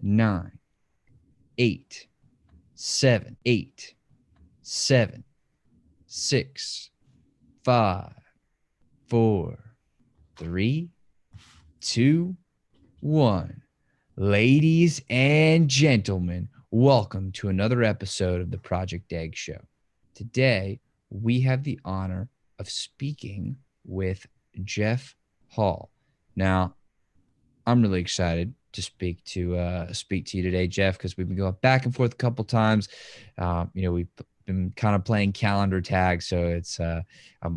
9, 8, 7, 8, 7, 6, 5, 4, 3, 2, 1. Ladies and gentlemen, welcome to another episode of the Project Egg Show. Today, we have the honor of speaking with Jeff Hall. Now, I'm really excited to speak to you today, Jeff, because we've been going back and forth a couple times. We've been kind of playing calendar tag, so it's I'm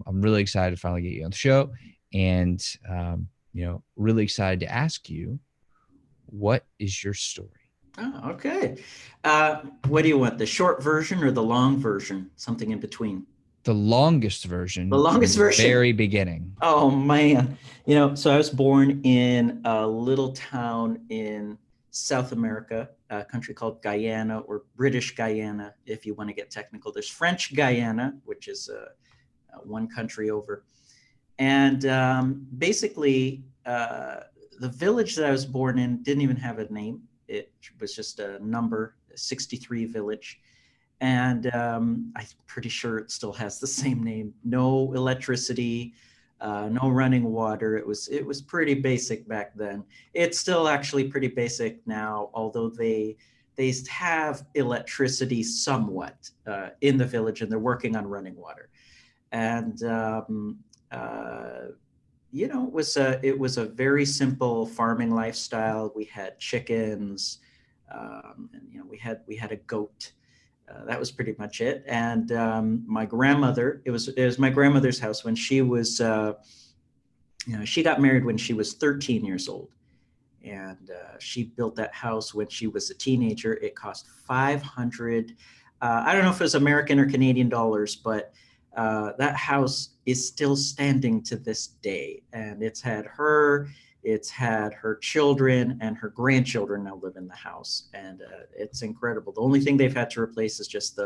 really excited to finally get you on the show, and really excited to ask you, what is your story? Oh, okay. What do you want, the short version or the long version? Something in between? The longest version. The longest from the version. Very beginning. Oh, man. So I was born in a little town in South America, a country called Guyana, or British Guyana, if you want to get technical. There's French Guyana, which is one country over. And basically, the village that I was born in didn't even have a name. It was just a number, 63 village. And I'm pretty sure it still has the same name. No electricity, no running water. It was pretty basic back then. It's still actually pretty basic now, although they have electricity somewhat in the village, and they're working on running water. And it was a very simple farming lifestyle. We had chickens, and we had a goat. That was pretty much it. And my grandmother, it was my grandmother's house when she was, she got married when she was 13 years old. And she built that house when she was a teenager. It cost 500, I don't know if it was American or Canadian dollars, but that house is still standing to this day. And it's had her children, and her grandchildren now live in the house. And it's incredible. The only thing they've had to replace is just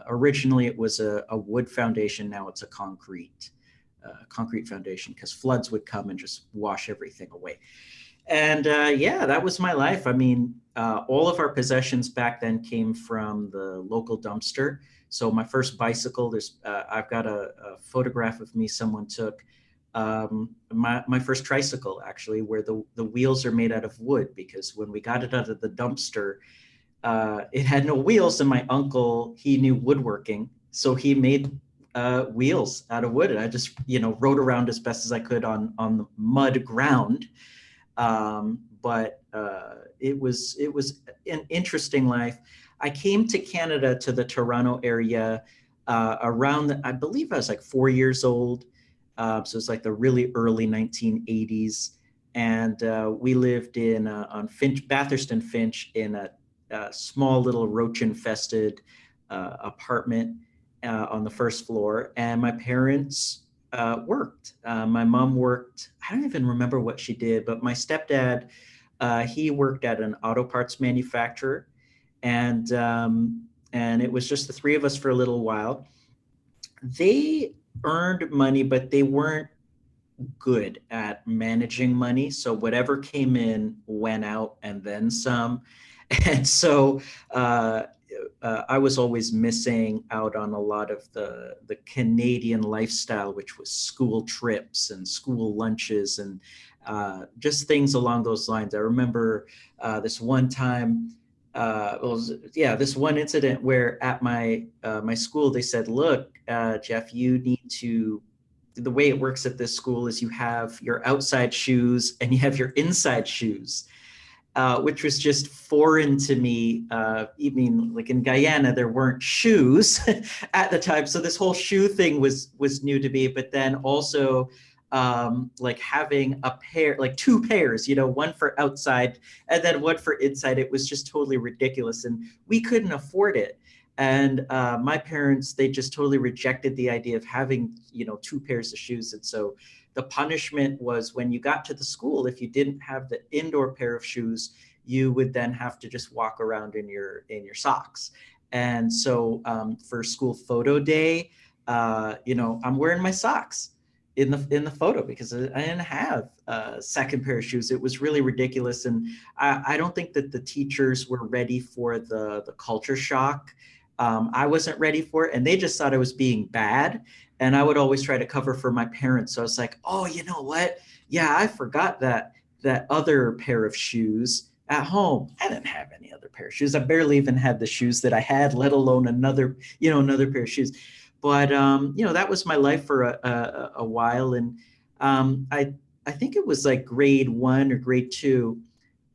originally it was a wood foundation. Now it's a concrete foundation, because floods would come and just wash everything away. And that was my life. I mean, all of our possessions back then came from the local dumpster. So my first bicycle, I've got a photograph of me someone took. My first tricycle, actually, where the wheels are made out of wood, because when we got it out of the dumpster, it had no wheels, and my uncle, he knew woodworking, so he made wheels out of wood, and I just rode around as best as I could on the mud ground. But it was an interesting life. I came to Canada, to the Toronto area, I believe I was like 4 years old. So it's like the really early 1980s. And we lived on Bathurst and Finch, in a small little roach-infested apartment on the first floor. And my parents worked. My mom worked. I don't even remember what she did, but my stepdad, he worked at an auto parts manufacturer. And it was just the three of us for a little while. They earned money, but they weren't good at managing money. So whatever came in went out, and then some. And so I was always missing out on a lot of the Canadian lifestyle, which was school trips and school lunches, and just things along those lines. I remember this one time, this one incident where at my school, they said, look, Jeff, you need to, the way it works at this school is you have your outside shoes and you have your inside shoes, which was just foreign to me. Even like in Guyana, there weren't shoes at the time. So this whole shoe thing was new to me, but then also like having a pair, like two pairs, one for outside and then one for inside. It was just totally ridiculous, and we couldn't afford it. And my parents, they just totally rejected the idea of having, two pairs of shoes. And so the punishment was, when you got to the school, if you didn't have the indoor pair of shoes, you would then have to just walk around in your socks. And so for school photo day, I'm wearing my socks in the photo because I didn't have a second pair of shoes. It was really ridiculous, and I don't think that the teachers were ready for the culture shock. I wasn't ready for it, and they just thought I was being bad. And I would always try to cover for my parents. So I was like, oh, you know what? Yeah, I forgot that other pair of shoes at home. I didn't have any other pair of shoes. I barely even had the shoes that I had, let alone another pair of shoes. But that was my life for a while, and I think it was like grade 1 or grade 2.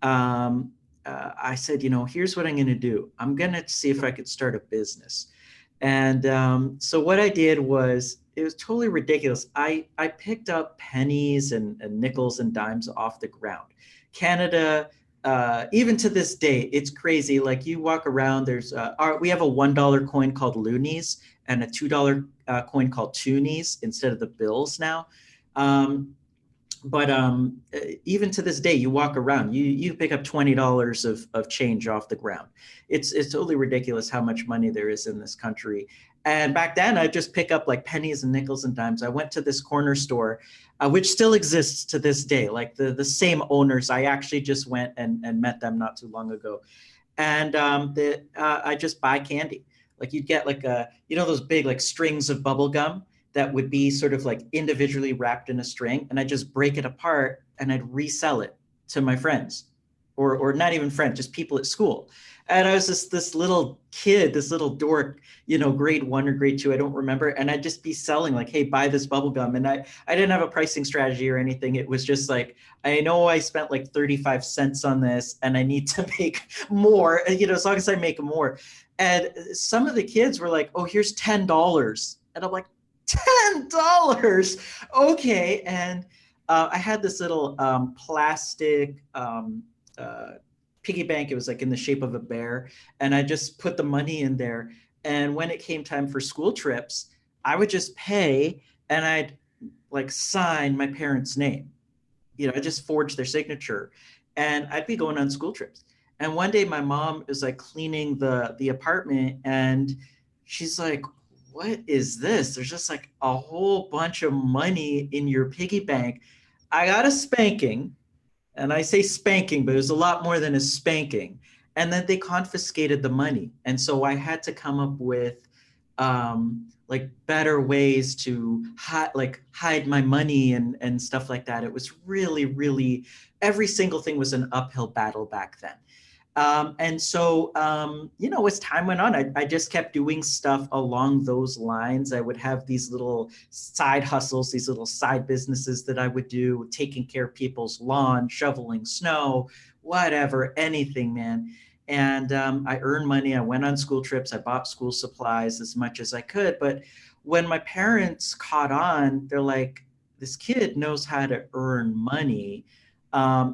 I said, here's what I'm going to do. I'm going to see if I could start a business. And so what I did was, it was totally ridiculous. I picked up pennies and nickels and dimes off the ground. Canada, even to this day, it's crazy. Like you walk around, we have a $1 coin called loonies and a $2 coin called toonies instead of the bills now. But even to this day, you walk around, you pick up $20 of change off the ground. It's totally ridiculous how much money there is in this country. And back then, I just pick up like pennies and nickels and dimes. I went to this corner store, which still exists to this day, like the same owners. I actually just went and met them not too long ago. And I just buy candy. Like you'd get like those big like strings of bubble gum that would be sort of like individually wrapped in a string, and I just break it apart and I'd resell it to my friends, or not even friends, just people at school. And I was this little kid, this little dork, grade 1 or grade 2, I don't remember. And I'd just be selling like, hey, buy this bubble gum. And I didn't have a pricing strategy or anything. It was just like, I know I spent like 35 cents on this and I need to make more, as long as I make more. And some of the kids were like, oh, here's $10. And I'm like, $10. Okay. And I had this little plastic piggy bank. It was like in the shape of a bear. And I just put the money in there. And when it came time for school trips, I would just pay and I'd like sign my parents' name. I just forged their signature and I'd be going on school trips. And one day my mom is like cleaning the apartment and she's like, what is this? There's just like a whole bunch of money in your piggy bank. I got a spanking, and I say spanking, but it was a lot more than a spanking. And then they confiscated the money. And so I had to come up with like better ways to hide my money and stuff like that. It was really, really, every single thing was an uphill battle back then. And so, as time went on, I just kept doing stuff along those lines. I would have these little side hustles, these little side businesses that I would do, taking care of people's lawn, shoveling snow, whatever, anything, man. And I earned money. I went on school trips. I bought school supplies as much as I could. But when my parents caught on, they're like, this kid knows how to earn money.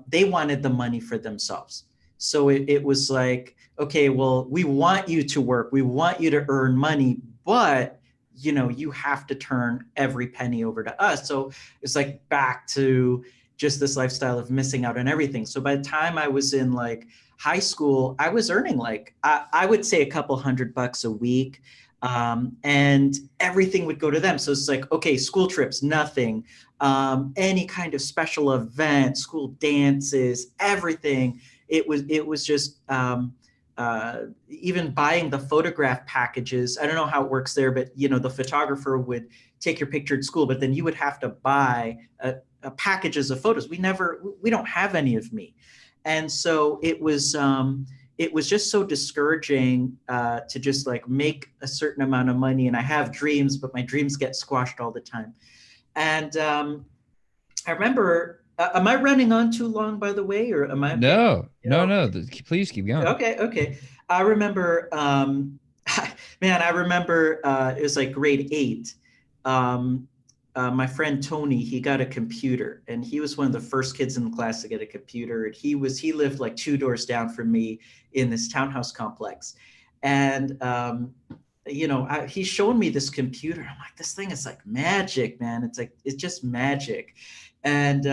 They wanted the money for themselves. So it was like, okay, well, we want you to work. We want you to earn money, but, you have to turn every penny over to us. So it's like back to just this lifestyle of missing out on everything. So by the time I was in like high school, I was earning like, I would say a couple $100 a week. And everything would go to them. So it's like, okay, school trips, nothing. Any kind of special event, school dances, everything. It was just even buying the photograph packages. I don't know how it works there, but the photographer would take your picture at school, but then you would have to buy packages of photos. We don't have any of me, and so it was just so discouraging to just like make a certain amount of money. And I have dreams, but my dreams get squashed all the time. And I remember. Am I running on too long, by the way, or am I? No, no, Okay. no. Please keep going. Okay. I remember, man, I remember it was like grade 8. My friend Tony, he got a computer, and he was one of the first kids in the class to get a computer. And he lived like 2 doors down from me in this townhouse complex. And he's showing me this computer. I'm like, this thing is like magic, man. It's just magic. And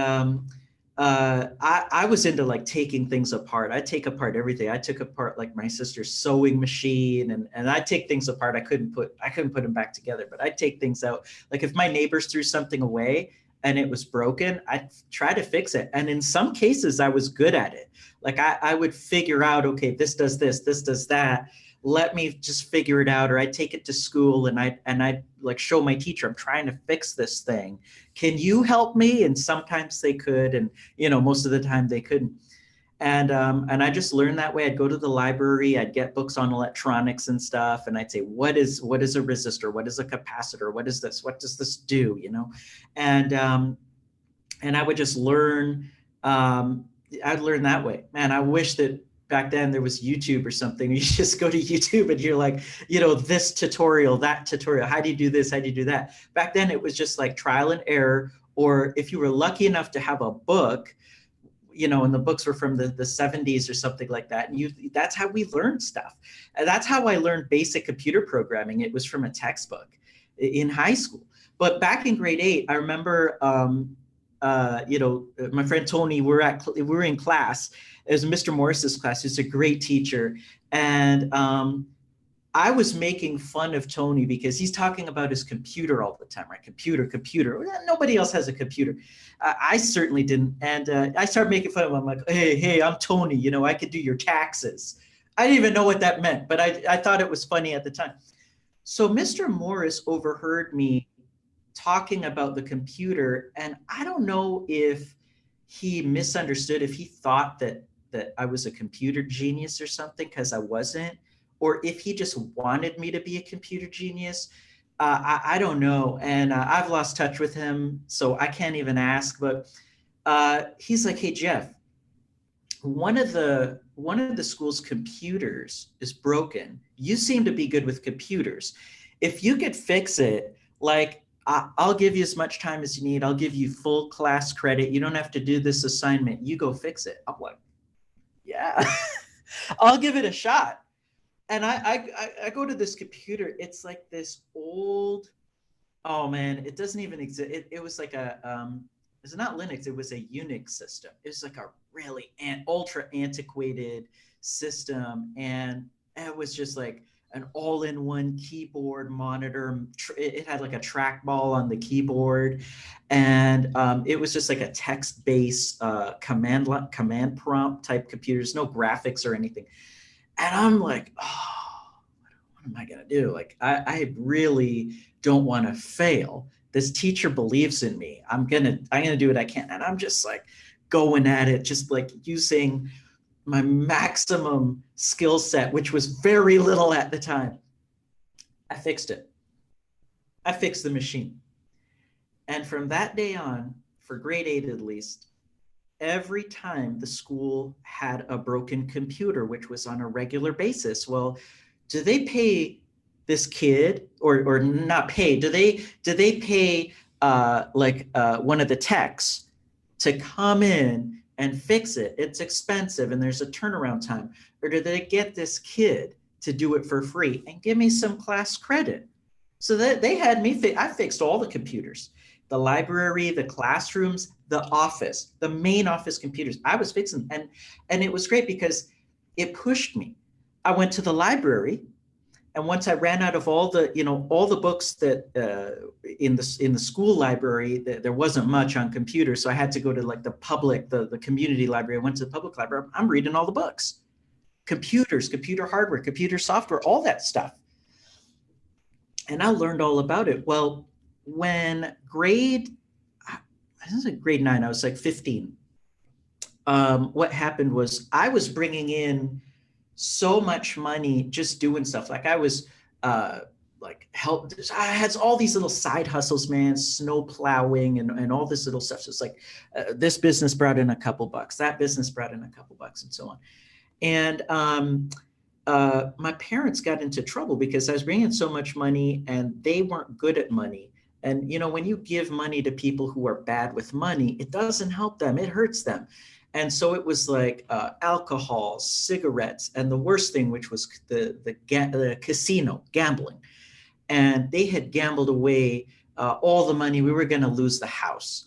I was into like taking things apart. I take apart everything. I took apart like my sister's sewing machine, and I take things apart. I couldn't put them back together, but I take things out. Like if my neighbors threw something away and it was broken, I'd try to fix it. And in some cases, I was good at it. Like I would figure out, okay, this does this, this does that. Let me just figure it out. Or I take it to school and I like show my teacher, I'm trying to fix this thing. Can you help me? And sometimes they could, and most of the time they couldn't. And I just learned that way. I'd go to the library, I'd get books on electronics and stuff, and I'd say, what is a resistor? What is a capacitor? What is this? What does this do? And I would just learn. I'd learn that way. Man, I wish that back then there was YouTube or something. You just go to YouTube and you're like, this tutorial, that tutorial. How do you do this? How do you do that? Back then it was just like trial and error. Or if you were lucky enough to have a book, and the books were from the 70s or something like that. And that's how we learned stuff. And that's how I learned basic computer programming. It was from a textbook in high school. But back in grade 8, I remember, my friend Tony, we were in class. It was Mr. Morris's class. He's a great teacher. And I was making fun of Tony because he's talking about his computer all the time, right? Computer. Nobody else has a computer. I certainly didn't. And I started making fun of him. I'm like, hey, I'm Tony. I could do your taxes. I didn't even know what that meant, but I thought it was funny at the time. So Mr. Morris overheard me talking about the computer, and I don't know if he misunderstood, if he thought that I was a computer genius or something, because I wasn't, or if he just wanted me to be a computer genius. I don't know. And I've lost touch with him, so I can't even ask. But he's like, hey, Jeff, one of the school's computers is broken. You seem to be good with computers. If you could fix it, like, I'll give you as much time as you need. I'll give you full class credit. You don't have to do this assignment. You go fix it. I'm like, yeah, I'll give it a shot. And I go to this computer. It's like this old, oh man, it doesn't even exist. It was like it's not Linux. It was a Unix system. It was like a really ultra antiquated system. And it was just like an all-in-one keyboard monitor. It had like a trackball on the keyboard. And it was just like a text-based command prompt type computers, no graphics or anything. And I'm like, oh, what am I going to do? Like, I really don't want to fail. This teacher believes in me. I'm going to do what I can. And I'm just like going at it, just like using my maximum skill set, which was very little at the time. I fixed it. I fixed the machine. And from that day on, for grade 8 at least, every time the school had a broken computer, which was on a regular basis, well, do they pay this kid or not pay? Do they pay one of the techs to come in and fix it? It's expensive and there's a turnaround time. Or do they get this kid to do it for free and give me some class credit? So that they had me, I fixed all the computers, the library, the classrooms, the office, the main office computers. I was fixing, and it was great because it pushed me. I went to the library, and once I ran out of all the books that in the school library, there wasn't much on computers, so I had to go to like the public, the community library. I went to the public library. I'm reading all the books, computers, computer hardware, computer software, all that stuff, and I learned all about it. Well, when grade 9, I was like 15. What happened was I was bringing in so much money just doing stuff. Like I was I had all these little side hustles, man, snow plowing and all this little stuff. So it's like this business brought in a couple bucks, that business brought in a couple bucks, and so on. And my parents got into trouble because I was bringing in so much money and they weren't good at money. And, when you give money to people who are bad with money, it doesn't help them. It hurts them. And so it was like alcohol, cigarettes, and the worst thing, which was the casino, gambling. And they had gambled away all the money. We were going to lose the house.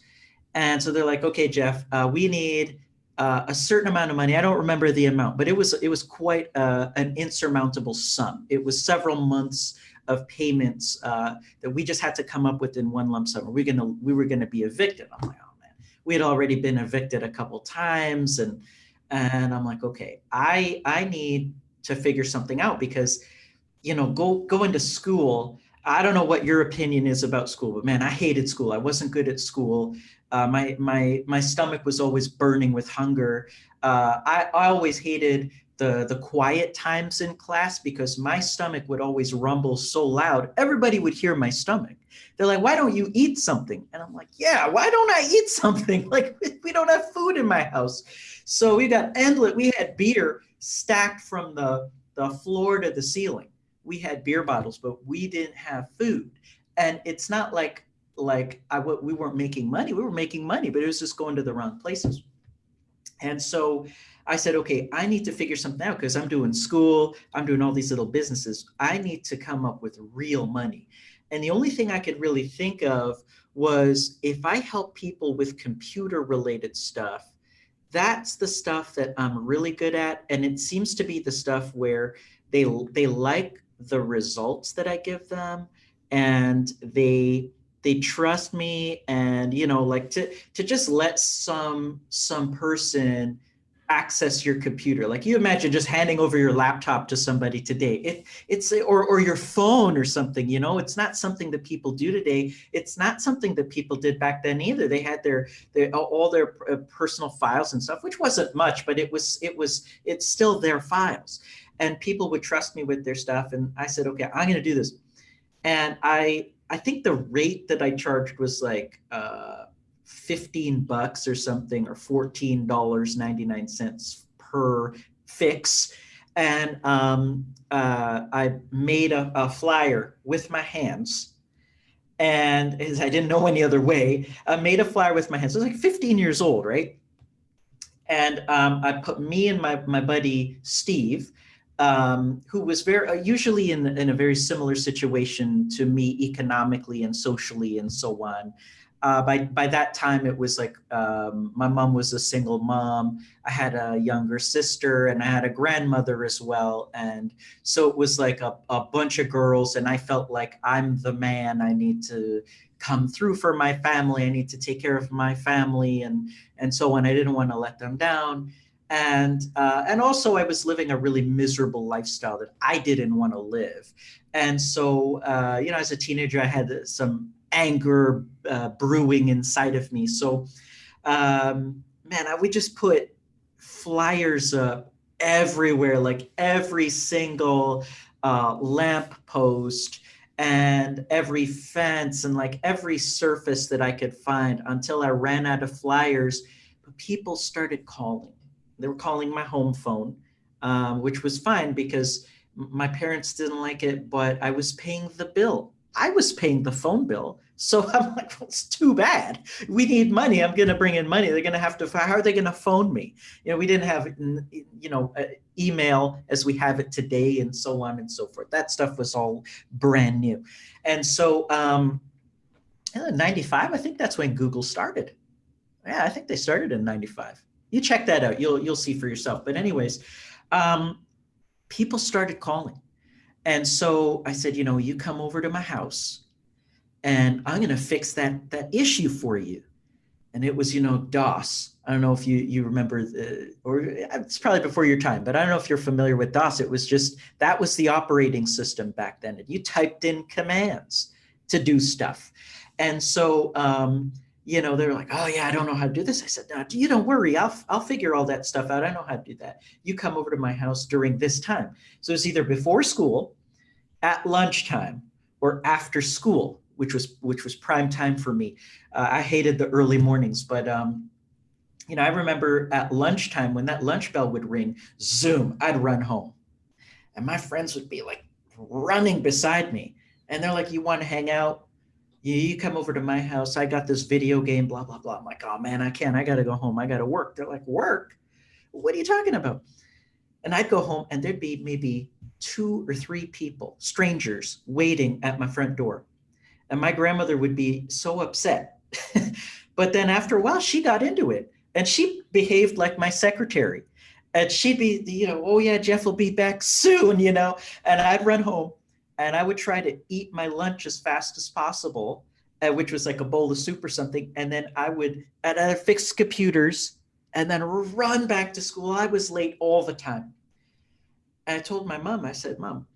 And so they're like, okay, Jeff, we need a certain amount of money. I don't remember the amount, but it was quite an insurmountable sum. It was several months of payments that we just had to come up with in one lump sum. We were gonna be evicted. I'm like, oh man, we had already been evicted a couple times, and I'm like, okay, I need to figure something out because going to school. I don't know what your opinion is about school, but man, I hated school. I wasn't good at school. My stomach was always burning with hunger. I always hated the quiet times in class because my stomach would always rumble so loud. Everybody would hear my stomach. They're like, "Why don't you eat something?" And I'm like, "Yeah, why don't I eat something? Like we don't have food in my house." So we got endless. We had beer stacked from the floor to the ceiling. We had beer bottles, but we didn't have food. And it's not we weren't making money. We were making money, but it was just going to the wrong places. And so I said, okay, I need to figure something out because I'm doing school, I'm doing all these little businesses. I need to come up with real money. And the only thing I could really think of was if I help people with computer related stuff, that's the stuff that I'm really good at. And it seems to be the stuff where they like the results that I give them, and they trust me, and like to just let some person access your computer. Like you imagine just handing over your laptop to somebody today. It's or your phone or something, it's not something that people do today. It's not something that people did back then either. They had their all their personal files and stuff, which wasn't much, but it's still their files. And people would trust me with their stuff. And I said, okay, I'm going to do this. And I think the rate that I charged was like $15 or something, or $14.99 per fix. And I made a flyer with my hands. And as I didn't know any other way, I made a flyer with my hands. I was like 15 years old, right? And I put me and my buddy Steve, who was very usually in a very similar situation to me economically and socially and so on. By that time, it was like my mom was a single mom. I had a younger sister, and I had a grandmother as well. And so it was like a bunch of girls, and I felt like I'm the man. I need to come through for my family. I need to take care of my family, and so on. I didn't want to let them down. And also I was living a really miserable lifestyle that I didn't want to live. And so as a teenager, I had some anger brewing inside of me. So man, I would just put flyers up everywhere, like every single lamp post and every fence and like every surface that I could find, until I ran out of flyers. But people started calling. They were calling my home phone, which was fine because my parents didn't like it, but I was paying the bill. I was paying the phone bill. So I'm like, well, it's too bad. We need money. I'm going to bring in money. They're going to have to, how are they going to phone me? We didn't have, email as we have it today, and so on and so forth. That stuff was all brand new. And so 95, I think that's when Google started. Yeah, I think they started in 95. You check that out. You'll see for yourself. But anyways, people started calling. And so I said, you come over to my house and I'm going to fix that issue for you. And it was, DOS. I don't know if you remember, or it's probably before your time, but I don't know if you're familiar with DOS. It was just, that was the operating system back then. And you typed in commands to do stuff. And so, they were like, oh yeah, I don't know how to do this. I said, no, you don't worry. I'll figure all that stuff out. I know how to do that. You come over to my house during this time. So it's either before school, at lunchtime, or after school, which was prime time for me. I hated the early mornings, but I remember at lunchtime when that lunch bell would ring, zoom, I'd run home, and my friends would be like running beside me, and they're like, "You want to hang out? You come over to my house. I got this video game, blah blah blah." I'm like, "Oh man, I can't. I got to go home. I got to work." They're like, "Work? What are you talking about?" And I'd go home, and there'd be maybe 2 or 3 people, strangers, waiting at my front door. And my grandmother would be so upset But then after a while, she got into it and she behaved like my secretary. And she'd be, oh yeah, Jeff will be back soon, and I'd run home and I would try to eat my lunch as fast as possible, which was like a bowl of soup or something. And then I'd fix computers and then run back to school. I was late all the time. And I told my mom, I said, Mom,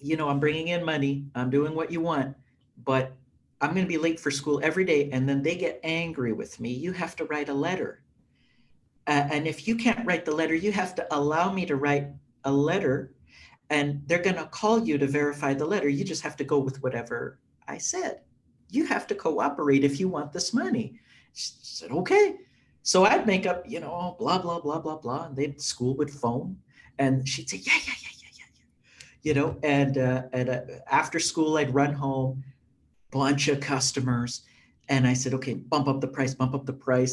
I'm bringing in money. I'm doing what you want, but I'm going to be late for school every day. And then they get angry with me. You have to write a letter. And if you can't write the letter, you have to allow me to write a letter, and they're going to call you to verify the letter. You just have to go with whatever I said. You have to cooperate if you want this money. She said, okay. So I'd make up, blah, blah, blah, blah, blah. And school would phone and she'd say, yeah, yeah, yeah, yeah, and after school, I'd run home, bunch of customers. And I said, okay, bump up the price.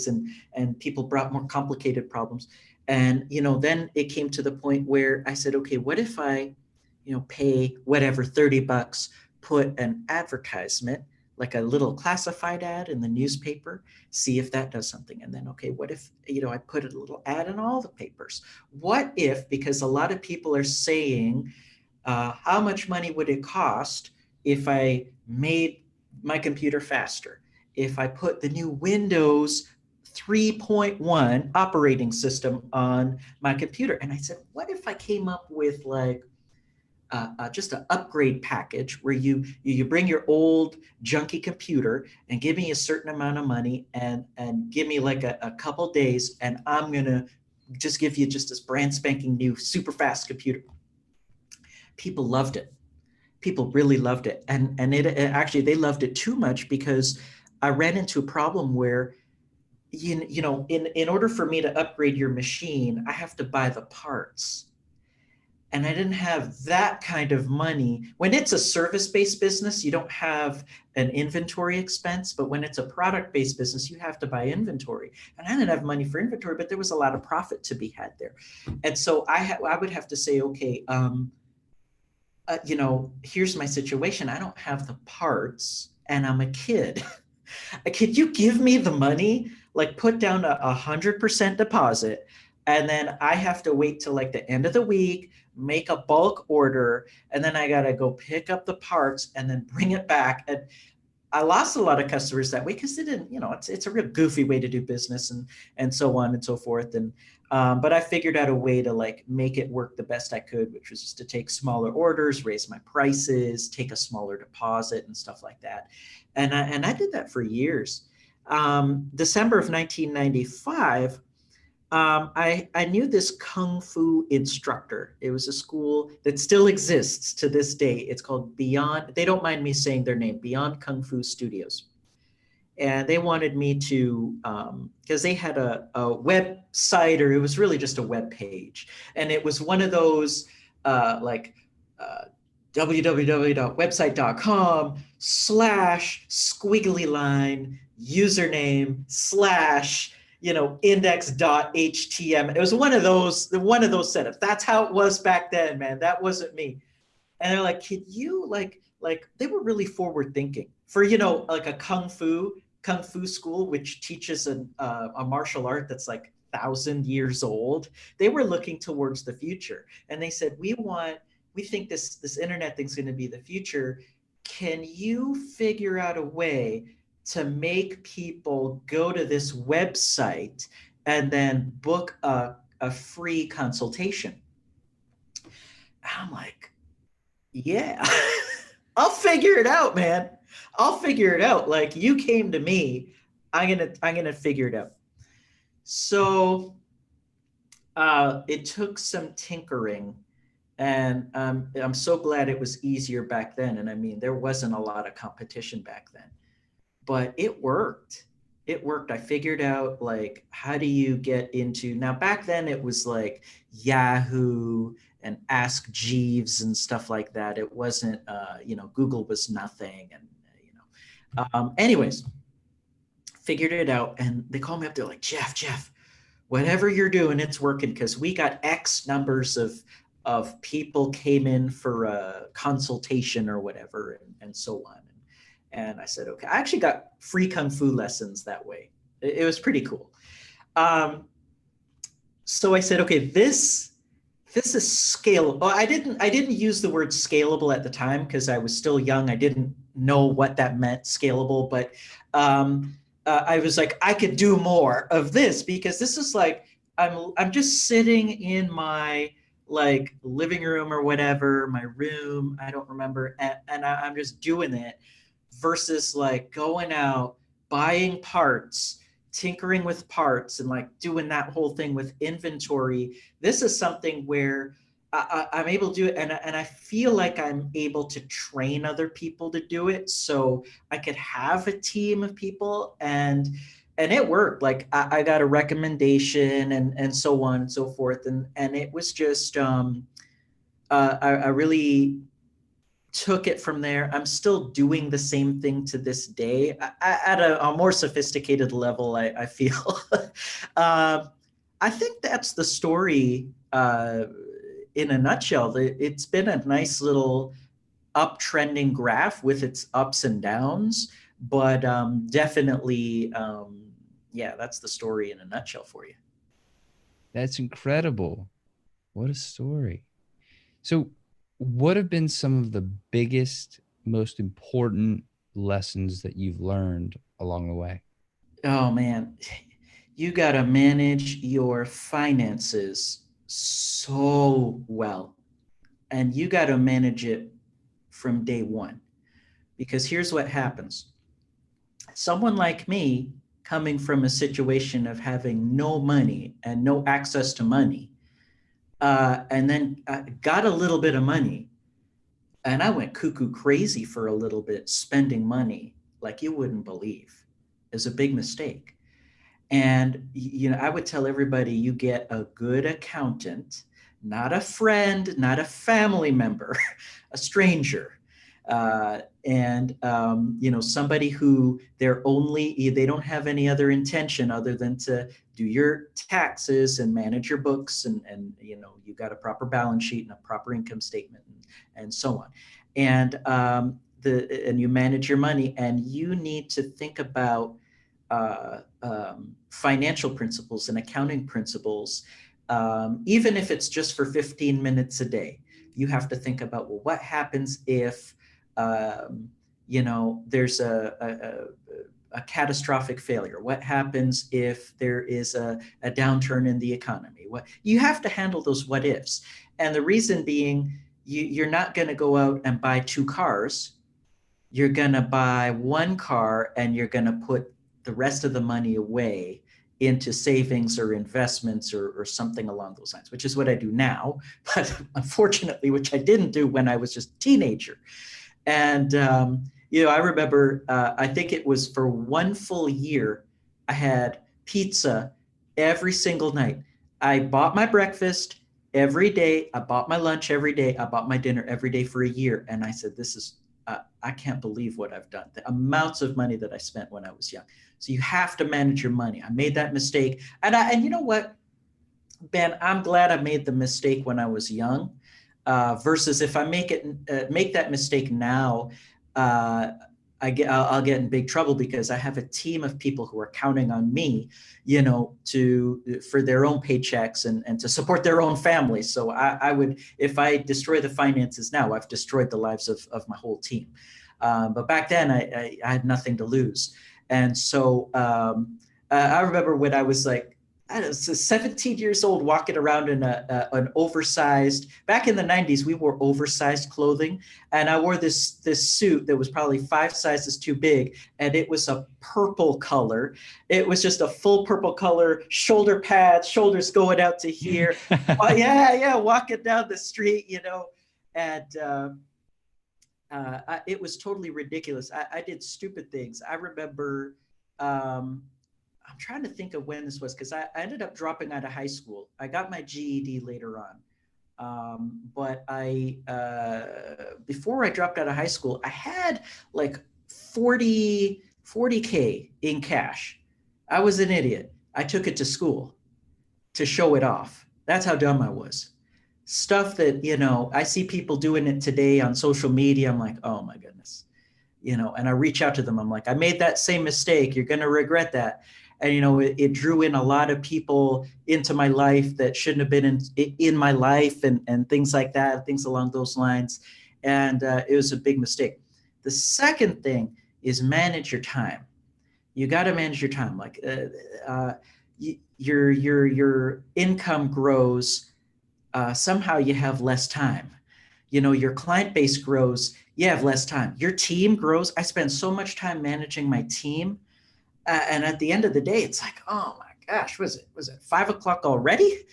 And people brought more complicated problems. And, then it came to the point where I said, okay, what if I, pay whatever, $30, put an advertisement, like a little classified ad in the newspaper, see if that does something. And then, okay, what if, I put a little ad in all the papers? What if, because a lot of people are saying, how much money would it cost if I made my computer faster? If I put the new Windows 3.1 operating system on my computer? And I said, what if I came up with like just an upgrade package where you bring your old junky computer and give me a certain amount of money and give me like a couple days, and I'm gonna just give you just this brand spanking new super fast computer. People loved it. People really loved it, and it actually, they loved it too much, because I ran into a problem where in order for me to upgrade your machine, I have to buy the parts. And I didn't have that kind of money. When it's a service-based business, you don't have an inventory expense, but when it's a product-based business, you have to buy inventory. And I didn't have money for inventory, but there was a lot of profit to be had there. And so I would have to say, okay, here's my situation. I don't have the parts and I'm a kid. Could you give me the money? Like put down 100% deposit, and then I have to wait till like the end of the week, make a bulk order, and then I got to go pick up the parts and then bring it back. And I lost a lot of customers that way because they didn't, it's a real goofy way to do business, and so on and so forth. And but I figured out a way to like make it work the best I could, which was just to take smaller orders, raise my prices, take a smaller deposit and stuff like that. And I did that for years. December of 1995, I knew this Kung Fu instructor. It was a school that still exists to this day. It's called Beyond, they don't mind me saying their name, Beyond Kung Fu Studios. And they wanted me to, because they had a website, or it was really just a web page. And it was one of those www.website.com/squiggly line username / index.html. It was one of those setups. That's how it was back then, man. That wasn't me. And they're like, could you like they were really forward thinking for, like a kung fu school, which teaches a martial art that's like 1,000 years old. They were looking towards the future. And they said, we think this internet thing's going to be the future. Can you figure out a way to make people go to this website and then book a free consultation? I'm like, yeah, I'll figure it out, man. I'll figure it out. Like, you came to me, I'm gonna figure it out. So it took some tinkering, and I'm so glad it was easier back then. And I mean, there wasn't a lot of competition back then, but it worked. It worked. I figured out like, how do you get into, now back then it was like Yahoo and Ask Jeeves and stuff like that. It wasn't, Google was nothing. And, anyways, figured it out. And they called me up. They're like, Jeff, whatever you're doing, it's working, because we got X numbers of people came in for a consultation or whatever, and so on. And I said, okay. I actually got free kung fu lessons that way. It was pretty cool. Um, so I said, okay, this is scalable. I didn't use the word scalable at the time because I was still young. I didn't know what that meant, scalable. But I was like, I could do more of this because this is like I'm just sitting in my like living room or whatever, my room. I don't remember, and I'm just doing it versus like going out buying parts, tinkering with parts, and like doing that whole thing with inventory. This is something where I'm able to do it, and I feel like I'm able to train other people to do it. So I could have a team of people, and it worked. Like I got a recommendation, and so on and so forth, and it was just I really took it from there. I'm still doing the same thing to this day at a more sophisticated level, I feel. I think that's the story in a nutshell. It's been a nice little uptrending graph with its ups and downs, but definitely, yeah, that's the story in a nutshell for you. That's incredible. What a story. So, what have been some of the biggest, most important lessons that you've learned along the way? Oh man, you got to manage your finances so well, and you got to manage it from day one. Because here's what happens: someone like me, coming from a situation of having no money and no access to money, and then got a little bit of money, and I went cuckoo crazy for a little bit, spending money like you wouldn't believe. Is a big mistake. And I would tell everybody, you get a good accountant, not a friend, not a family member, a stranger. And somebody who they don't have any other intention other than to do your taxes and manage your books, and you got a proper balance sheet and a proper income statement, and so on. And and you manage your money, and you need to think about financial principles and accounting principles, even if it's just for 15 minutes a day. You have to think about, well, what happens if there's a catastrophic failure? What happens if there is a downturn in the economy? What you have to handle those what ifs, and the reason being, you're not going to go out and buy two cars. You're going to buy one car, and you're going to put the rest of the money away into savings or investments, or something along those lines, which is what I do now. But unfortunately, which I didn't do when I was just a teenager. And, I remember, I think it was for one full year, I had pizza every single night. I bought my breakfast every day. I bought my lunch every day. I bought my dinner every day for a year. And I said, I can't believe what I've done. The amounts of money that I spent when I was young. So you have to manage your money. I made that mistake. And you know what, Ben, I'm glad I made the mistake when I was young, versus if I make that mistake now, uh, I'll get in big trouble because I have a team of people who are counting on me, for their own paychecks, and to support their own families. So I would, if I destroy the finances now, I've destroyed the lives of my whole team. But back then, I had nothing to lose. And so I remember when I was like, I don't know, 17 years old, walking around in an oversized. Back in the 90s, we wore oversized clothing, and I wore this suit that was probably 5 sizes too big, and it was a purple color. It was just a full purple color, shoulder pads, shoulders going out to here. Yeah, walking down the street, and it was totally ridiculous. I did stupid things. I remember. I'm trying to think of when this was, because I ended up dropping out of high school. I got my GED later on. But before I dropped out of high school, I had like 40K in cash. I was an idiot. I took it to school to show it off. That's how dumb I was. Stuff that, I see people doing it today on social media. I'm like, oh my goodness. and I reach out to them. I'm like, I made that same mistake. You're going to regret that. And, it drew in a lot of people into my life that shouldn't have been in my life, and things like that, things along those lines. And it was a big mistake. The second thing is manage your time. You got to manage your time. Like your income grows. Somehow you have less time. Your client base grows. You have less time. Your team grows. I spend so much time managing my team. And at the end of the day, it's like, oh my gosh, was it 5 o'clock already?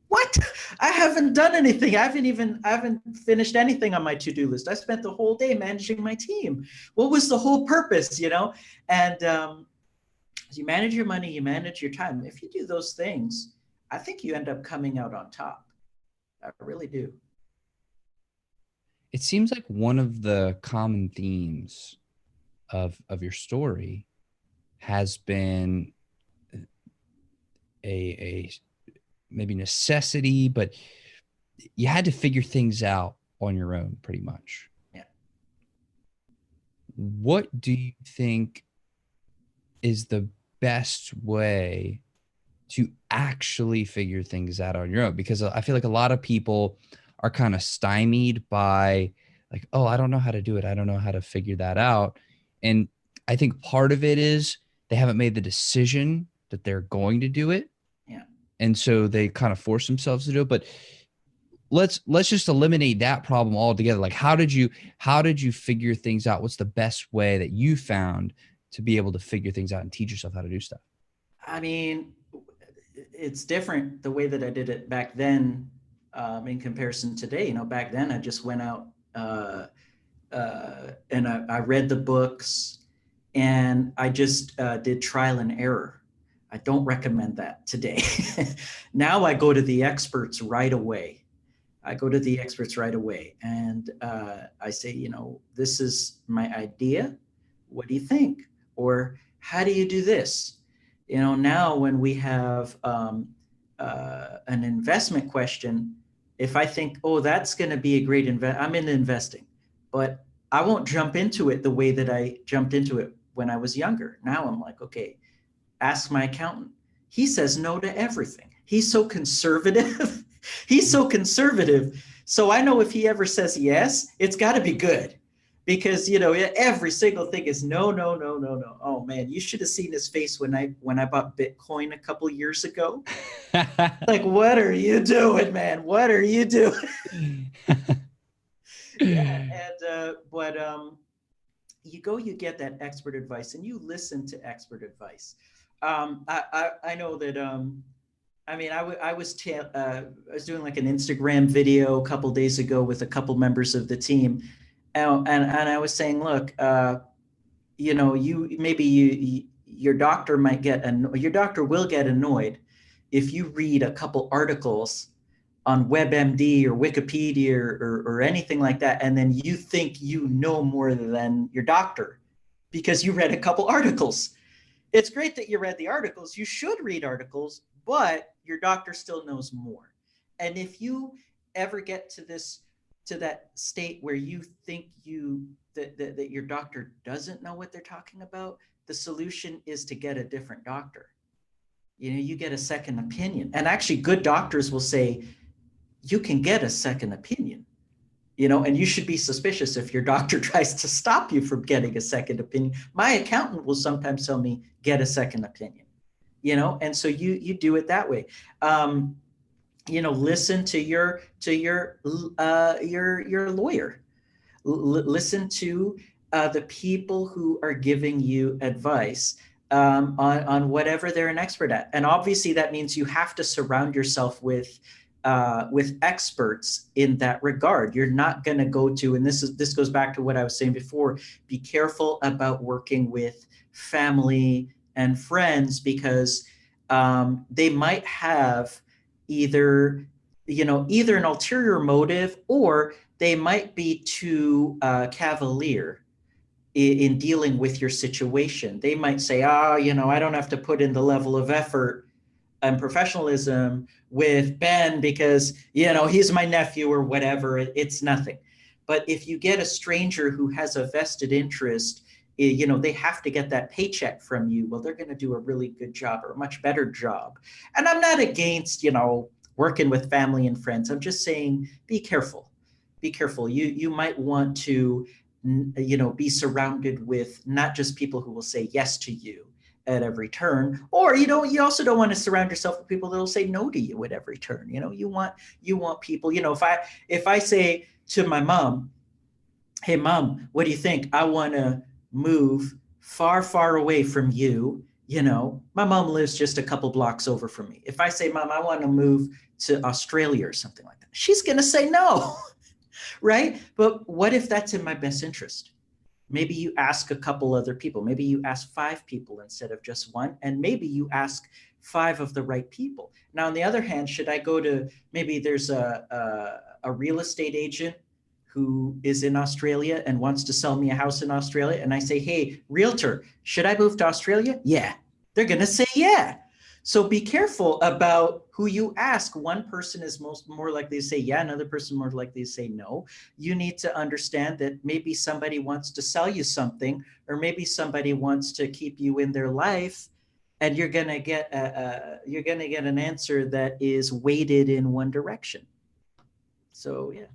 What? I haven't done anything. I haven't finished anything on my to-do list. I spent the whole day managing my team. What was the whole purpose, And you manage your money, you manage your time. If you do those things, I think you end up coming out on top. I really do. It seems like one of the common themes of your story has been a maybe necessity, but you had to figure things out on your own pretty much. Yeah. What do you think is the best way to actually figure things out on your own? Because I feel like a lot of people are kind of stymied by like, oh, I don't know how to do it. I don't know how to figure that out. And I think part of it is they haven't made the decision that they're going to do it. Yeah. And so they kind of force themselves to do it. But let's just eliminate that problem altogether. Like, how did you figure things out? What's the best way that you found to be able to figure things out and teach yourself how to do stuff? I mean, it's different the way that I did it back then in comparison to today. Back then I just went out and I read the books, and I just did trial and error. I don't recommend that today. Now I go to the experts right away. And I say, this is my idea. What do you think? Or how do you do this? Now when we have an investment question, if I think, oh, that's going to be a great I'm in investing, but I won't jump into it the way that I jumped into it when I was younger. Now I'm like, okay, ask my accountant. He says no to everything. He's so conservative. So I know if he ever says yes, it's got to be good. Because every single thing is no. Oh man, you should have seen his face when I bought Bitcoin a couple years ago. Like, what are you doing, man? What are you doing? Yeah, but you get that expert advice, and you listen to expert advice. I know that. I was doing like an Instagram video a couple days ago with a couple members of the team. And I was saying, look, your doctor will get annoyed if you read a couple articles on WebMD or Wikipedia or anything like that, and then you think you know more than your doctor because you read a couple articles. It's great that you read the articles. You should read articles, but your doctor still knows more. And if you ever get to that state where you think that your doctor doesn't know what they're talking about, the solution is to get a different doctor. You get a second opinion. And actually good doctors will say, you can get a second opinion, and you should be suspicious if your doctor tries to stop you from getting a second opinion. My accountant will sometimes tell me, get a second opinion, and so you do it that way. Listen to your lawyer. Listen to the people who are giving you advice on whatever they're an expert at. And obviously that means you have to surround yourself with experts in that regard. You're not going to go to, and this goes back to what I was saying before, be careful about working with family and friends, because they might have either an ulterior motive, or they might be too cavalier in dealing with your situation. They might say, I don't have to put in the level of effort and professionalism with Ben because, he's my nephew or whatever. It's nothing. But if you get a stranger who has a vested interest, they have to get that paycheck from you. Well, they're going to do a really good job or a much better job. And I'm not against, working with family and friends. I'm just saying, be careful. Be careful. You might want to, be surrounded with not just people who will say yes to you at every turn, or you also don't want to surround yourself with people that will say no to you at every turn. You want people. If I say to my mom, "Hey, mom, what do you think? I want to move far, far away from you." My mom lives just a couple blocks over from me. If I say, "Mom, I want to move to Australia," or something like that, she's going to say no, right? But what if that's in my best interest? Maybe you ask a couple other people. Maybe you ask 5 people instead of just one. And maybe you ask 5 of the right people. Now, on the other hand, should I go to, maybe there's a real estate agent who is in Australia and wants to sell me a house in Australia. And I say, "Hey, realtor, should I move to Australia?" Yeah. They're going to say, yeah. So be careful about who you ask. One person is more likely to say yeah, another person more likely to say no. You need to understand that maybe somebody wants to sell you something, or maybe somebody wants to keep you in their life, and you're going to get an answer that is weighted in one direction. So yeah.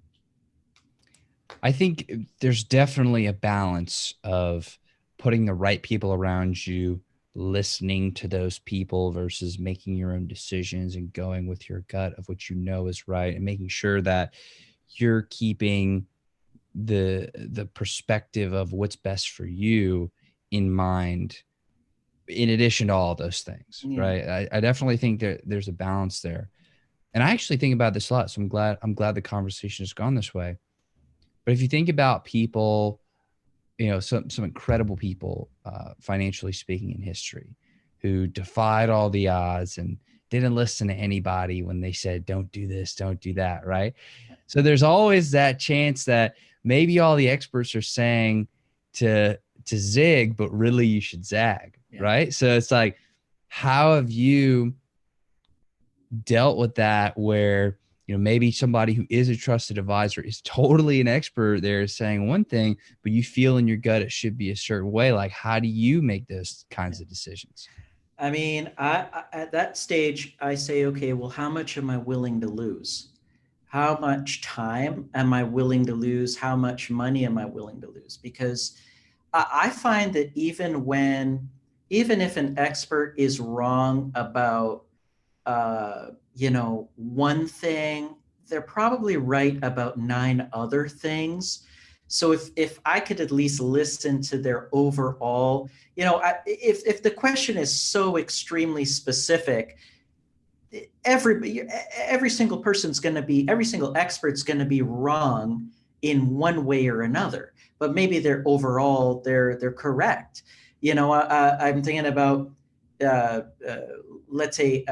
I think there's definitely a balance of putting the right people around you, listening to those people versus making your own decisions and going with your gut of what you know is right, and making sure that you're keeping the perspective of what's best for you in mind, in addition to all those things. Yeah. Right. I definitely think that there's a balance there. And I actually think about this a lot. So I'm glad the conversation has gone this way. But if you think about people, some incredible people, financially speaking, in history, who defied all the odds and didn't listen to anybody when they said, "Don't do this, don't do that," right? So there's always that chance that maybe all the experts are saying to zig, but really you should zag, right? So it's like, how have you dealt with that, where maybe somebody who is a trusted advisor is totally an expert there saying one thing, but you feel in your gut it should be a certain way? Like, how do you make those kinds of decisions? I mean, I at that stage, I say, okay, well, how much am I willing to lose? How much time am I willing to lose? How much money am I willing to lose? Because I find that even if an expert is wrong about, one thing, they're probably right about 9 other things. So if I could at least listen to their overall, if the question is so extremely specific, every single expert's going to be wrong in one way or another. But maybe they're correct. I'm thinking about, let's say,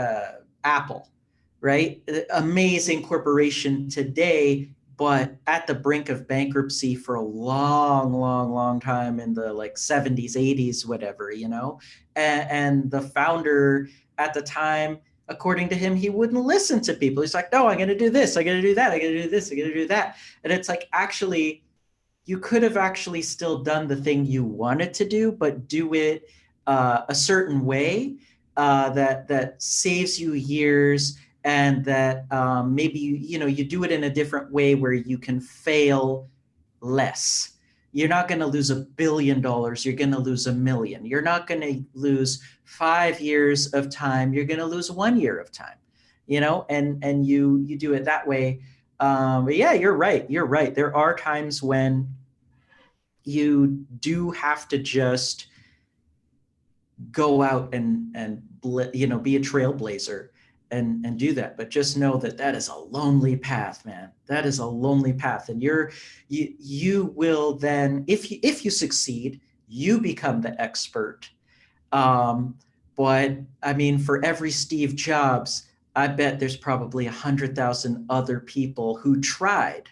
Apple, right? Amazing corporation today, but at the brink of bankruptcy for a long, long, long time in the like 70s, 80s, whatever, and the founder at the time, according to him, he wouldn't listen to people. He's like, "No, I'm going to do this. I'm going to do that. I'm going to do this. I'm going to do that." And it's like, actually, you could have actually still done the thing you wanted to do, but do it a certain way that saves you years, and that maybe you do it in a different way where you can fail less. You're not going to lose $1 billion. You're going to lose 1 million. You're not going to lose 5 years of time. You're going to lose 1 year of time, and you do it that way. But yeah, you're right. You're right. There are times when you do have to just go out and be a trailblazer and do that. But just know that is a lonely path, man. That is a lonely path. And you will then, if you succeed, you become the expert. But I mean, for every Steve Jobs, I bet there's probably 100,000 other people who tried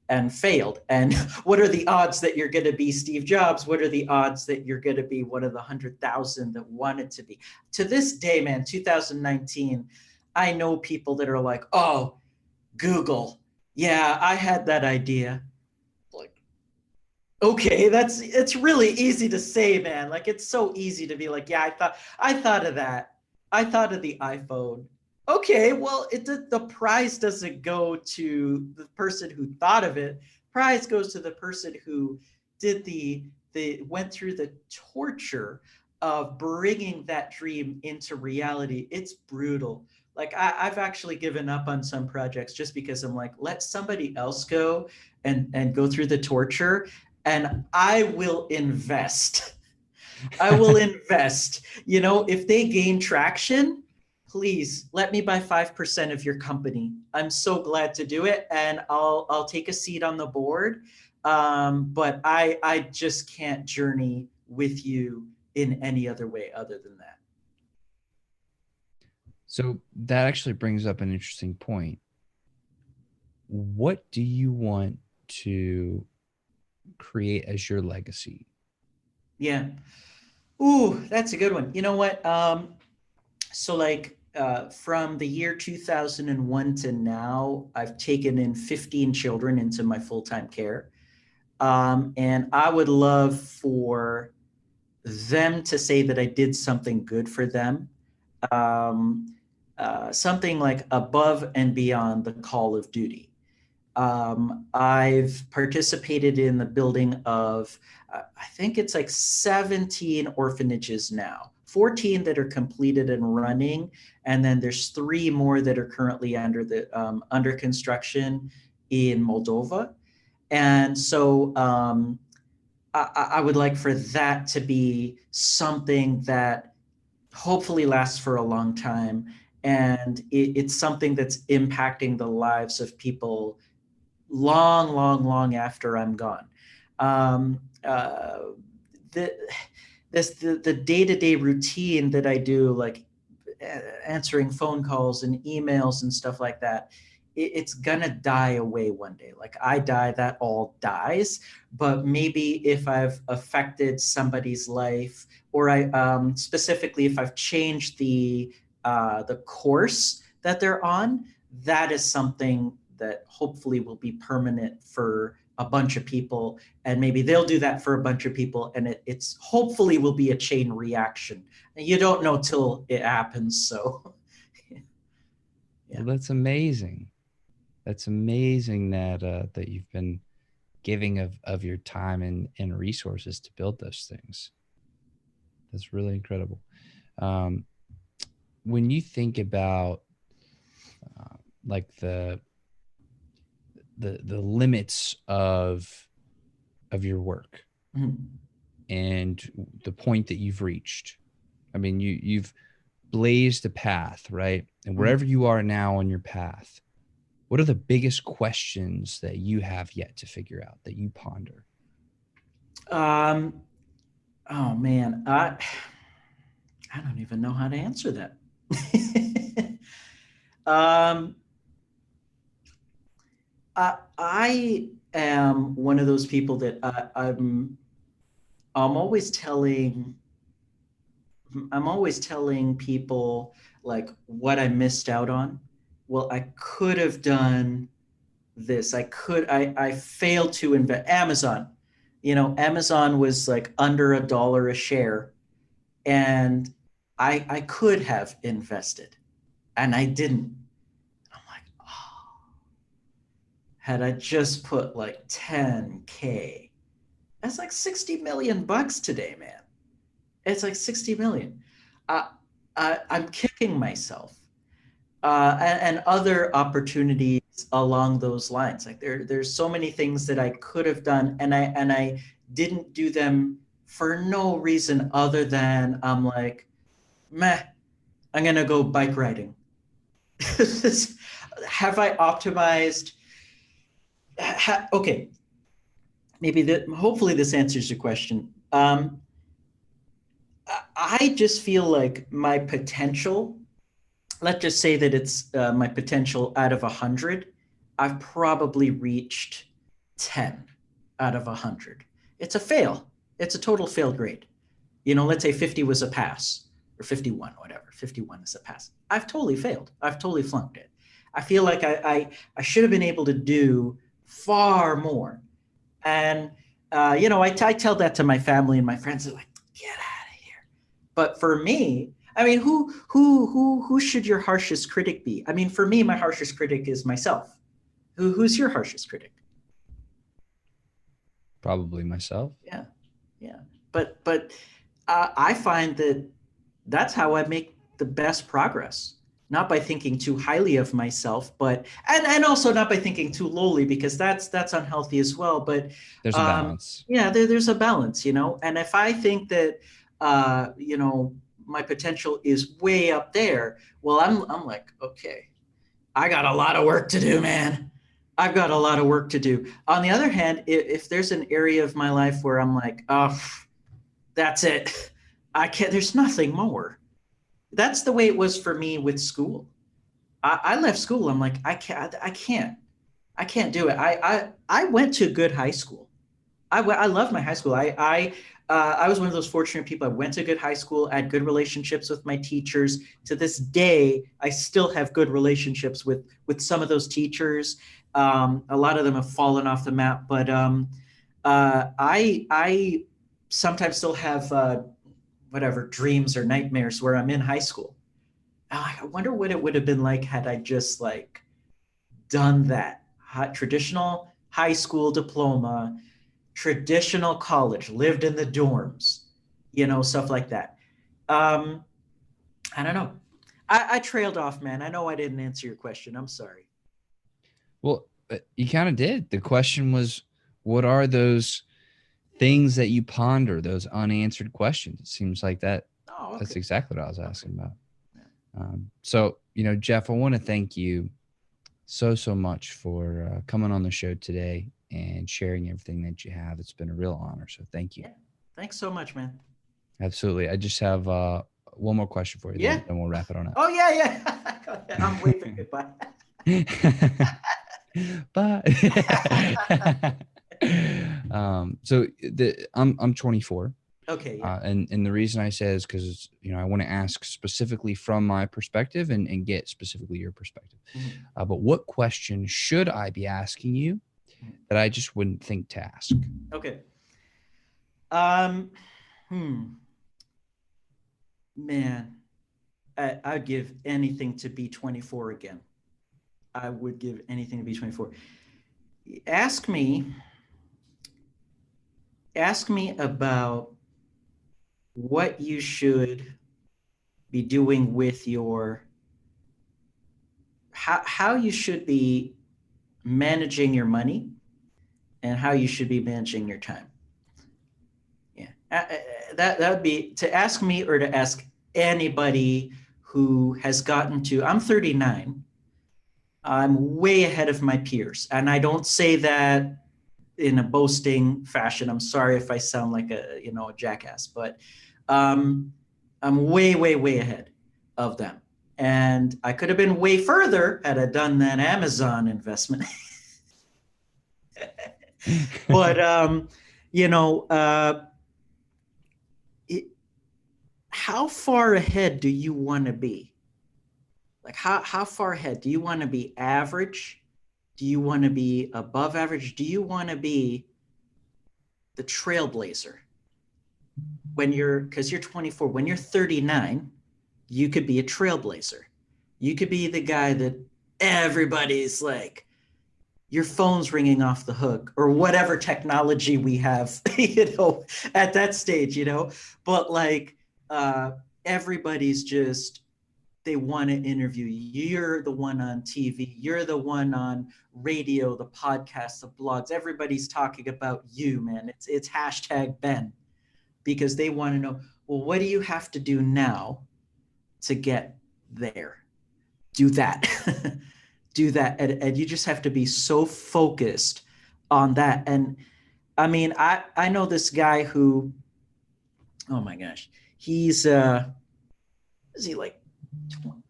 and failed. And what are the odds that you're going to be Steve Jobs? What are the odds that you're going to be one of the 100,000 that wanted to be? To this day, man, 2019, I know people that are like, "Oh, Google. Yeah, I had that idea." Okay, it's really easy to say, man. Like it's so easy to be like, yeah, I thought of that. I thought of the iPhone. Okay, well, the prize doesn't go to the person who thought of it. Prize goes to the person who did the went through the torture of bringing that dream into reality. It's brutal. Like I've actually given up on some projects just because I'm like, let somebody else go and go through the torture and I will invest. I will invest. You know, if they gain traction, please let me buy 5% of your company. I'm so glad to do it, and I'll take a seat on the board. But I just can't journey with you in any other way other than that. So that actually brings up an interesting point. What do you want to create as your legacy? Yeah. Ooh, that's a good one. You know what? So like from the year 2001 to now, I've taken in 15 children into my full-time care. And I would love for them to say that I did something good for them. Um, Something like above and beyond the call of duty. I've participated in the building of, I think it's like 17 orphanages now, 14 that are completed and running, and then there's 3 more that are currently under construction in Moldova. And so I would like for that to be something that hopefully lasts for a long time. And it's something that's impacting the lives of people long, long, long after I'm gone. Um, uh, the, the day-to-day routine that I do, like answering phone calls and emails and stuff like that, it's gonna die away one day. Like I die, that all dies. But maybe if I've affected somebody's life, or I specifically if I've changed the course that they're on, that is something that hopefully will be permanent for a bunch of people, and maybe they'll do that for a bunch of people, and it's hopefully will be a chain reaction. And you don't know till it happens. So yeah. Well, that's amazing. That's amazing that that you've been giving of your time and resources to build those things. That's really incredible. Um, when you think about like the limits of your work Mhm. and the point that you've reached, I mean, you've blazed a path, right? And wherever you are now on your path, what are the biggest questions that you have yet to figure out that you ponder? um oh man, I don't even know how to answer that. um I am one of those people that I'm always telling I'm always telling people like what I missed out on. Well, I could have done this. I failed to invest. Amazon, you know, Amazon was like under $1 a share, and I could have invested, and I didn't. I'm like, oh, had I just put like 10K, that's like 60 million bucks today, man. It's like 60 million. Uh, I'm kicking myself. And other opportunities along those lines. Like there's so many things that I could have done, and I didn't do them for no reason other than I'm like, meh, I'm gonna go bike riding. Have I optimized? Okay, maybe that. Hopefully, this answers your question. I just feel like my potential, let's just say that it's my potential out of 100, I've probably reached 10 out of 100. It's a fail. It's a total fail grade. You know, let's say 50 was a pass, or 51, whatever. 51 is a pass. I've totally failed. I've totally flunked it. I feel like I should have been able to do far more. And I tell that to my family, and my friends are like, "Get out of here." But for me, I mean, who should your harshest critic be? I mean, for me, my harshest critic is myself. Who's your harshest critic? Probably myself. Yeah, yeah. But I find that that's how I make the best progress. Not by thinking too highly of myself, but and also not by thinking too lowly, because that's unhealthy as well. But There's a balance. yeah, there's a balance, And if I think that my potential is way up there, well, I'm like, okay, I got a lot of work to do, man. I've got a lot of work to do. On the other hand, if there's an area of my life where I'm like, oh, that's it, I can't. There's nothing more. That's the way it was for me with school. I left school. I'm like, I can't do it. I went to a good high school. I love my high school. I was one of those fortunate people. I went to a good high school, I had good relationships with my teachers. To this day, I still have good relationships with some of those teachers. A lot of them have fallen off the map, but I sometimes still have whatever dreams or nightmares where I'm in high school. I wonder what it would have been like had I just like done that traditional high school diploma, traditional college, lived in the dorms, stuff like that. Um, I don't know. I trailed off, man. I know I didn't answer your question. I'm sorry. Well, you kind of did. The question was, what are those things that you ponder, those unanswered questions? It seems like that. Oh, That's okay. exactly what I was asking Okay. about. Yeah. So, Jeff, I want to thank you so much for coming on the show today and sharing everything that you have. It's been a real honor. So thank you. Yeah. Thanks so much, man. Absolutely. I just have one more question for you, Yeah. then we'll wrap it on up. Oh, yeah, yeah. I'm waving goodbye. Bye. So I'm 24. Okay, yeah. And the reason I say is because I want to ask specifically from my perspective and get specifically your perspective. Mhm. But what question should I be asking you that I just wouldn't think to ask? Okay. Um, Man, I'd give anything to be 24 again. I would give anything to be 24. Ask me, ask me about what you should be doing with your how you should be managing your money and how you should be managing your time. Yeah, that would be to ask me or to ask anybody who has gotten to. I'm 39. I'm way ahead of my peers, and I don't say that in a boasting fashion. I'm sorry if I sound like a jackass, but um, I'm way ahead of them. And I could have been way further had I done that Amazon investment. But you know, it, how far ahead do you want to be? Like how far ahead do you want to be? Average? Do you want to be above average? Do you want to be the trailblazer? Because you're 24, when you're 39, you could be a trailblazer. You could be the guy that everybody's like, your phone's ringing off the hook or whatever technology we have, at that stage, but like, everybody's just, they want to interview you. You're the one on TV. You're the one on radio, the podcasts, the blogs. Everybody's talking about you, man. It's hashtag Ben, because they want to know, well, what do you have to do now to get there? Do that. Do that. And you just have to be so focused on that. And I mean, I know this guy who, oh my gosh, he's is he like 20,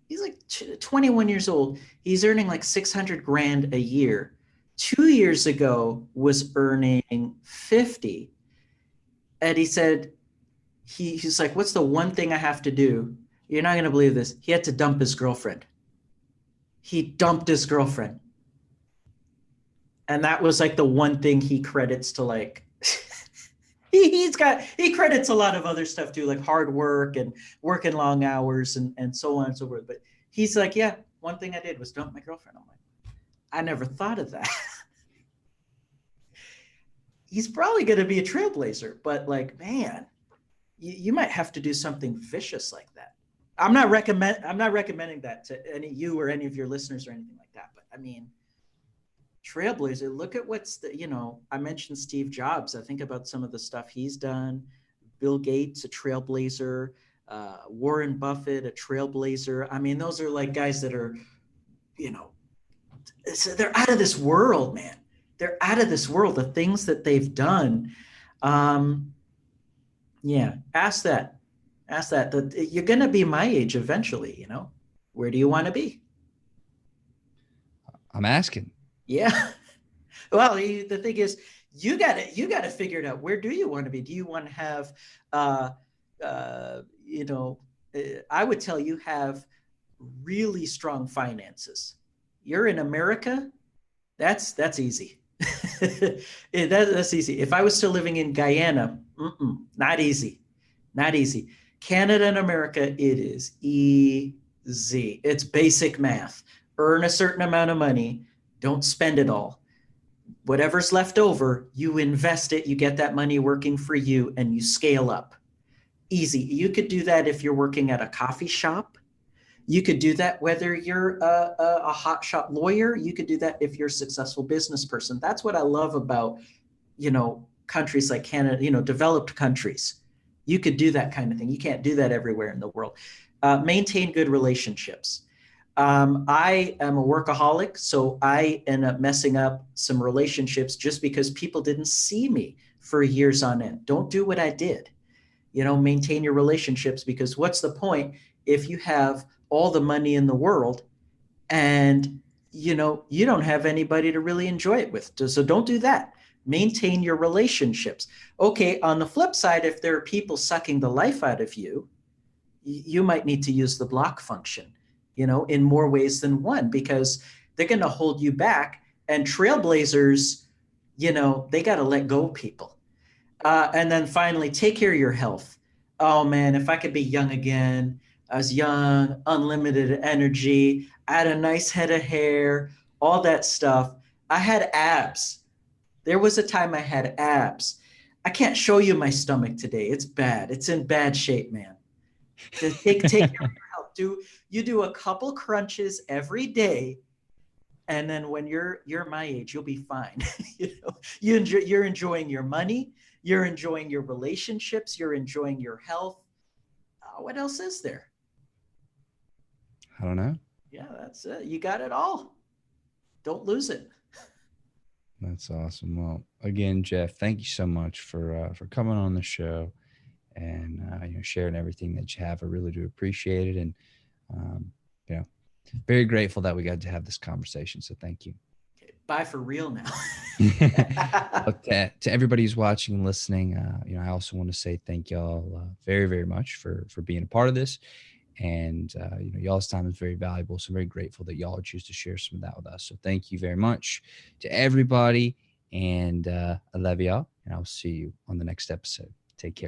he's like 21 years old. He's earning like 600 grand a year. 2 years ago was earning 50. And he said, he's like, what's the one thing I have to do? You're not going to believe this. He had to dump his girlfriend. He dumped his girlfriend. And that was like the one thing he credits to, like, he credits a lot of other stuff too, like hard work and working long hours and so on and so forth. But he's like, yeah, one thing I did was dump my girlfriend. I'm like, I never thought of that. He's probably going to be a trailblazer, but like, man, you might have to do something vicious like that. I'm not recommending that to any you or any of your listeners or anything like that. But I mean, trailblazer, look at what's the, I mentioned Steve Jobs. I think about some of the stuff he's done. Bill Gates, a trailblazer. Warren Buffett, a trailblazer. I mean, those are like guys that are, you know, they're out of this world, man. They're out of this world. The things that they've done. Um, yeah, ask that. You're going to be my age eventually. Where do you want to be? I'm asking. Yeah. Well, the thing is, you got to figure it out. Where do you want to be? Do you want to have, uh, uh, you know, I would tell you have really strong finances. You're in America. That's easy. That's easy. If I was still living in Guyana, not easy, not easy. Canada and America, it is easy. It's basic math. Earn a certain amount of money. Don't spend it all. Whatever's left over, you invest it. You get that money working for you, and you scale up. Easy. You could do that if you're working at a coffee shop. You could do that whether you're a hotshot lawyer. You could do that if you're a successful business person. That's what I love about, countries like Canada, developed countries. You could do that kind of thing. You can't do that everywhere in the world. Maintain good relationships. I am a workaholic, so I end up messing up some relationships just because people didn't see me for years on end. Don't do what I did. Maintain your relationships, because what's the point if you have all the money in the world and you don't have anybody to really enjoy it with? So don't do that. Maintain your relationships. Okay, on the flip side, if there are people sucking the life out of you, you might need to use the block function, in more ways than one, because they're going to hold you back. And trailblazers, they got to let go of people. And then finally, take care of your health. Oh man, if I could be young again, I was young, unlimited energy, I had a nice head of hair, all that stuff. I had abs. There was a time I had abs. I can't show you my stomach today. It's bad. It's in bad shape, man. Just take care of your health. You do a couple crunches every day, and then when you're my age, you'll be fine. You're enjoying your money, you're enjoying your relationships, you're enjoying your health. What else is there? I don't know. Yeah, that's it. You got it all. Don't lose it. That's awesome. Well, again, Jeff, thank you so much for coming on the show and sharing everything that you have. I really do appreciate it, and um, you know, very grateful that we got to have this conversation. So thank you. Okay, bye for real now. But to everybody who's watching and listening, I also want to say thank y'all very, very much for being a part of this. And y'all's time is very valuable. So I'm very grateful that y'all choose to share some of that with us. So thank you very much to everybody. And I love y'all. And I'll see you on the next episode. Take care.